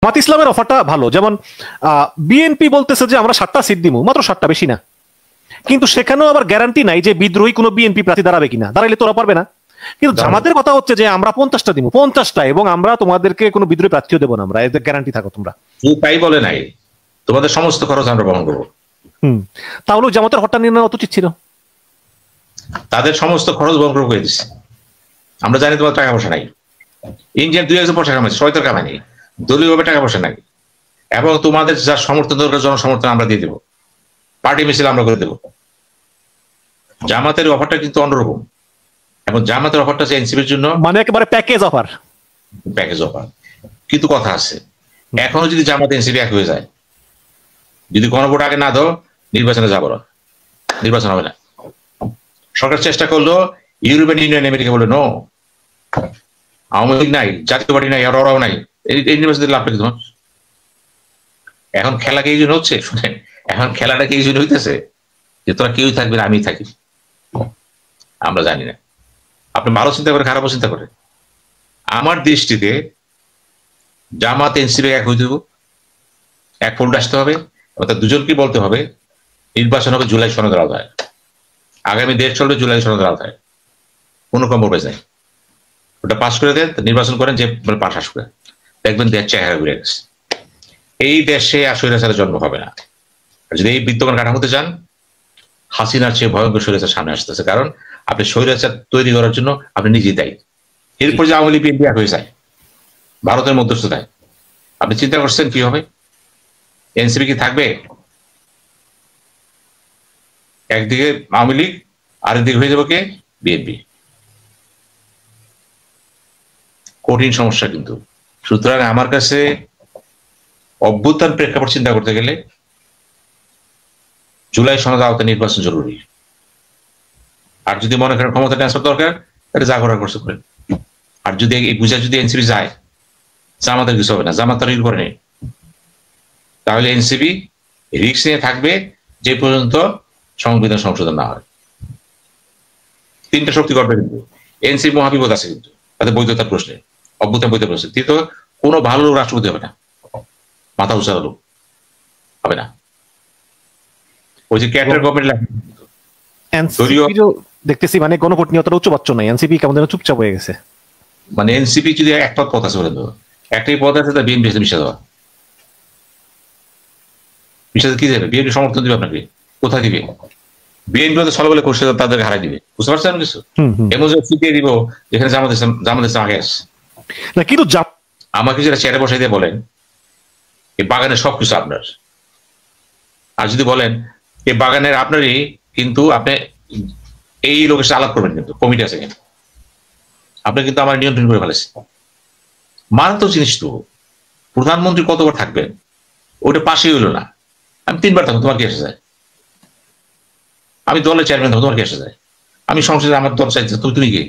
জামাত ইসলামের অফারটা ভালো, যেমন বিএনপি বলতেছে যে আমরা 7টা সিট দিব, মাত্র 7টা, বেশি না, কিন্তু সেখানেও আবার গ্যারান্টি নাই যে বিদ্রোহী কোনো বিএনপি প্রার্থী দাঁড়াবে কিনা, দাঁড়াইলে তোরা পারবে না। কিন্তু জামাতের কথা হচ্ছে যে আমরা 50টা দিব, 50টা, এবং আমরা তোমাদেরকে কোনো বিদ্রোহী প্রার্থীও দেবো না, আমরা এদের গ্যারান্টি থাকো তোমরা। তাই বলে নাই, তোমাদের সমস্ত খরচ আমরা বহন করবো। তাহলে জামাতের হঠাৎ নিয়ে নেওয়া উচিত ছিল। তাদের সমস্ত খরচ বহন করবো করে দিচ্ছে। আমরা জানি তোমার টাকা পয়সা নাই, ইন্ডিয়ান 2000 পয়সা কামাইছে, সয়তার কামাই নেই, দলীয়ভাবে টাকা পয়সা নাই, এবং তোমাদের যা সমর্থন দরকার জনসমর্থন আমরা দিয়ে দেবো, পার্টি মিছিল আমরা করে দেবো। জামাতের অফারটা কিন্তু অন্যরকম, এবং জামাতের অফারটা আছে এনসিপির জন্য মানে একেবারে প্যাকেজ অফার। Package offer. কিন্তু কথা আছে, এখনো যদি জামাত এনসিপি এক হয়ে যায়, যদি গণভোট আগে না দাও, নির্বাচনে যাবো না, নির্বাচন হবে না। সরকার চেষ্টা করলো, ইউরোপিয়ান ইউনিয়ন, আমেরিকা বলে নো, আওয়ামী লীগ নাই, জাতীয় পার্টি নাই, আর ওরাও নাই, এই নির্বাচনের লাভ পেতে তোমার। এখন খেলা কে এই জন্য হচ্ছে, শুনেন, এখন খেলাটা কে এই জন্য হইতেছে যে তোরা কেউই থাকবে না, আমি থাকি। আমরা জানি না, আপনি ভালো চিন্তা করে খারাপও চিন্তা করে। আমার দৃষ্টিতে জামাত এনসিপি এক হয়ে দেব, এক ফোল্ড আসতে হবে, অর্থাৎ দুজনকে বলতে হবে নির্বাচন হবে জুলাই সনদের আওতায়, আগামী দেশ চলবে জুলাই সনদের আওতায়, কোনো কম্প্রোমাইজ নাই। ওটা পাস করে দেন, নির্বাচন করেন, যে পাশ আসবে, দেখবেন দেশ চেহারা ঘুরে গেছে। এই দেশে আর স্বৈরাচারের জন্ম হবে না। যদি এই বিদ্যমান কাঠামোতে যান, হাসিনার চেয়ে ভয়ঙ্কর স্বৈরাচার সামনে আসতেছে, কারণ আপনি স্বৈরাচার তৈরি করার জন্য আপনি নিজেই দায়ী। এরপর যে আওয়ামী লীগ বিএনপি এক হয়ে যায় ভারতের মধ্যস্থতায়, আপনি চিন্তা করছেন কি হবে? এনসিপি কি থাকবে? একদিকে আওয়ামী লীগ, আরেকদিকে হয়ে যাবে কে? বিএনপি। কঠিন সমস্যা কিন্তু। সুতরাং আমার কাছে অভ্যুত্থান প্রেক্ষাপট চিন্তা করতে গেলে জুলাই সনদ আওতায় নির্বাচন জরুরি। আর যদি মনে করেন ক্ষমতা ট্রান্সফার দরকার, তাহলে যা করার করছে করেন। আর যদি এই বুঝা যদি এনসিপি যায়, জামাতের কিছু হবে না, জামাত তার করে নেই, তাহলে এনসিপি রিস্ক নিয়ে থাকবে যে পর্যন্ত সংবিধান সংশোধন না হয়। 3টা শক্তি করবে, কিন্তু এনসিপি মহাবিপদ আছে কিন্তু তাদের বৈধতার প্রশ্নে, অভ্যুত্থান বৈধ প্রশ্নে। তৃতীয়, কোনো ভালো লোক রাষ্ট্রপতি হবে না, মাথা উঁচালো লোক হবে না। ওই যে ক্যাটার গভর্নমেন্ট দেখতেছি, মানে গণভোট নিয়ে অতটা উচ্চবাচ্য নাই, এনসিপি কেমন যেন চুপচাপ হয়ে গেছে। মানে এনসিপি যদি একটা পথ আছে বলে দেবো, একটাই পথ আছে, তা বিএনপি মিশে দেওয়া। মিশাতে কি দেবে? বিএনপি সমর্থন দিবে আপনাকে, কোথায় দিবে? বিএনপি সল বলে করছে, তাদেরকে হারাই দিবে, বুঝতে পারছেন কিছু? এমন সিটিয়ে দিব যেখানে জামাত ইসলাম আগে আসে না। কিন্তু আমাকে যেটা চেয়ারে বসাই দিয়ে বলেন এই বাগানের সবকিছু আপনার, আর যদি বলেন এই বাগানের আপনারই, কিন্তু আপনি এই লোকের সাথে আলাপ করবেন, কিন্তু কমিটি আছে, কিন্তু আপনি কিন্তু আমার নিয়ন্ত্রণ করে ফেলেছেন। মারাত্মক জিনিস তো, প্রধানমন্ত্রী কতবার থাকবেন? ওটা পাশেই হইলো না। আমি 3বার থাকবো, তোমার কি এসে যায়? আমি দলের চেয়ারম্যান থাকবো, তোমার কি এসে যায়? আমি সংসদে আমার দল চাইছে, তুমি কি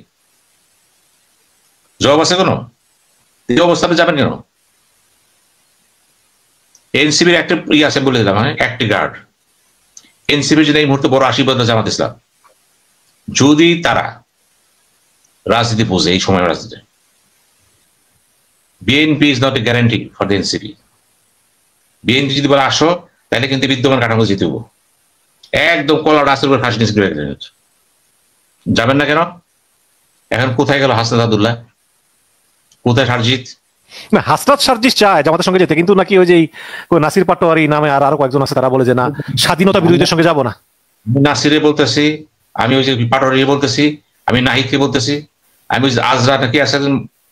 জবাব আছে কোনো? এই অবস্থাতে যাবেন কেন? এনসিপির একটা আছে বলে দিলাম, হ্যাঁ, একটি গার্ড। এনসিপির যদি এই মুহূর্তে বড় আশীর্বাদ জামাত ইসলাম, যদি তারা রাজনীতি বোঝে, এই সময় রাজনীতি, BNP is not a guarantee for the NCP. BNP যদি বলে আসো, তাহলে কিন্তু বিদ্যমান কাঠামো জিতব, একদম কলা রাস্তার উপর ফাঁসি নিয়ে যাবেন না কেন? এখন কোথায় গেল হাসনাত আব্দুল্লাহ, কোথায় সারজিৎ? না, হাসনাত সারজিৎ চায় জামাতের সঙ্গে যেতে, কিন্তু নাকি ওই যে নাসির পাটোয়ারি নামে আর আরো কয়েকজন আছে, তারা বলে যে না, স্বাধীনতা বিরোধীদের সঙ্গে যাবো না। নাসিরে বলতেছি, আমি ওই যে পাটোয়ারি বলতেছি, আমি নাহিদকে বলতেছি, আমি ওই আজরা নাকি আছে,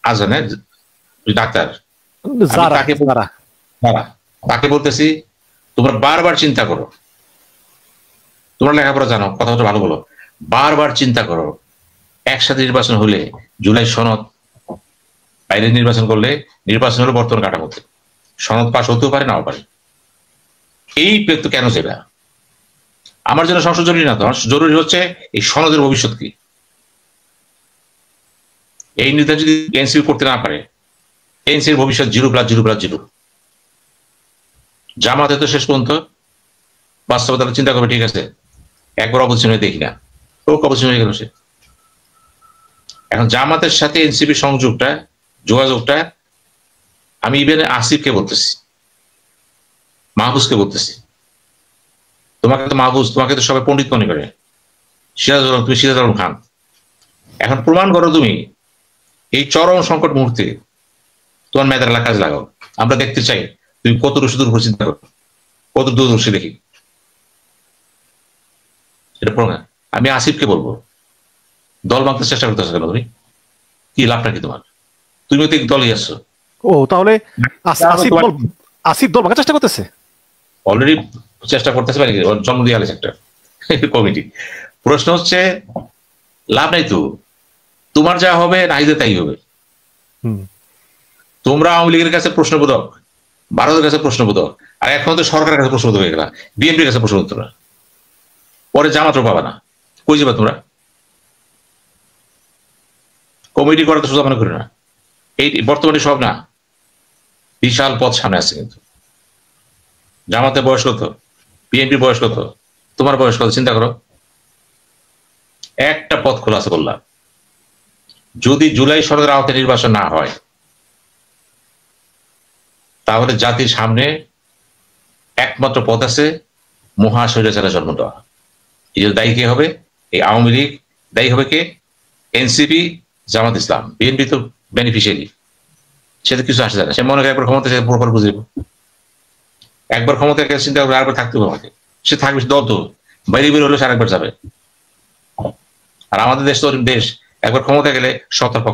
আজরা না ডাক্তার, তাকে বলতেছি তোমরা বারবার চিন্তা করো, তোমরা লেখাপড়া জানো, কথাটা ভালো বলো, বারবার চিন্তা করো, একসাথে নির্বাচন হলে জুলাই সনদ, বাইরে নির্বাচন করলে নির্বাচন হলো বর্তমান কাঠামোতে, সনদ পাশ হতেও পারে নাও পারে। এই তো কেন সেটা আমার জন্য সংসদ জরুরি না, তো জরুরি হচ্ছে এই সনদের ভবিষ্যৎ কি। এই নির্ধারণ যদি এনসিপি করতে না পারে, এনসিপির ভবিষ্যৎ 0+0+0। জামাতে তো শেষ পর্যন্ত বাস্তবতা চিন্তা করবে, ঠিক আছে একবার অপোজিশন হয়ে দেখি না, ও অপোজিশন হয়ে গেল সে। এখন জামাতের সাথে এনসিপি সংযোগটা, যোগাযোগটা আমি ইভেন আসিফকে বলতেছি, মাহফুজকে বলতেছি, তোমাকে তো সবাই পণ্ডিত মনে করে, তুমি সিরাজ আলম খান, এখন প্রমাণ করো তুমি এই চরম সংকট মুহূর্তে তোমার মেধার কাজে লাগাও। আমরা দেখতে চাই তুমি কত সুদূর চিন্তা করো, কত দূরদর্শী দেখি। এটা প্রমাণ। আমি আসিফকে বলবো, দল ভাঙতে চেষ্টা করতেছো কেন তুমি? কি লাভটা কি তোমার? তুমিও তো দলই আসছো। ও তাহলে আসিফ দল ভাঙার চেষ্টা করতেছে, অলরেডি চেষ্টা করতেছে, মানে জন্ম দিয়ে আলেছে একটা কমিটি। প্রশ্ন হচ্ছে লাভ নাই তো, তোমার যা হবে নাহিদে তাই হবে। তোমরা আওয়ামী লীগের কাছে প্রশ্নবোধক, ভারতের কাছে প্রশ্নবোধক, আর এখন তো সরকারের কাছে প্রশ্নবোধক হয়ে গেলা, বিএনপির কাছে প্রশ্নবোধক না, পরে জামাতও পাবা না। কই যাবা তোমরা? কমিটি করা তো সোজা মনে করি না, এই বর্তমানে সব না, বিশাল পথ সামনে আছে। কিন্তু জামাতের বয়স কত, বিএনপির বয়স কত, তোমার বয়স কত, চিন্তা করো। একটা পথ খোলা আছে বললাম, যদি জুলাই সনদের আওতায় নির্বাচন না হয় তাহলে জাতির সামনে একমাত্র পথ আছে মহাস্বৈরাচারে জন্ম দেওয়া। এই যে দায়ী কে হবে? এই আওয়ামী লীগ দায়ী হবে কে? এনসিপি, জামাত ইসলাম। বিএনপি তো বেনিফিশিয়ারি, সে তো কিছু আসে যায় না। সে মনে করে একবার ক্ষমতা সে প্রপার বুঝিব, একবার ক্ষমতা চিন্তা করবে আরেকবার থাকতে হবে আমাকে, সে থাকবে দল তো বাইরে বের হলে সে আরেকবার যাবে। আর আমাদের দেশ তো দেশ, একবার ক্ষমতা গেলে সতর্ক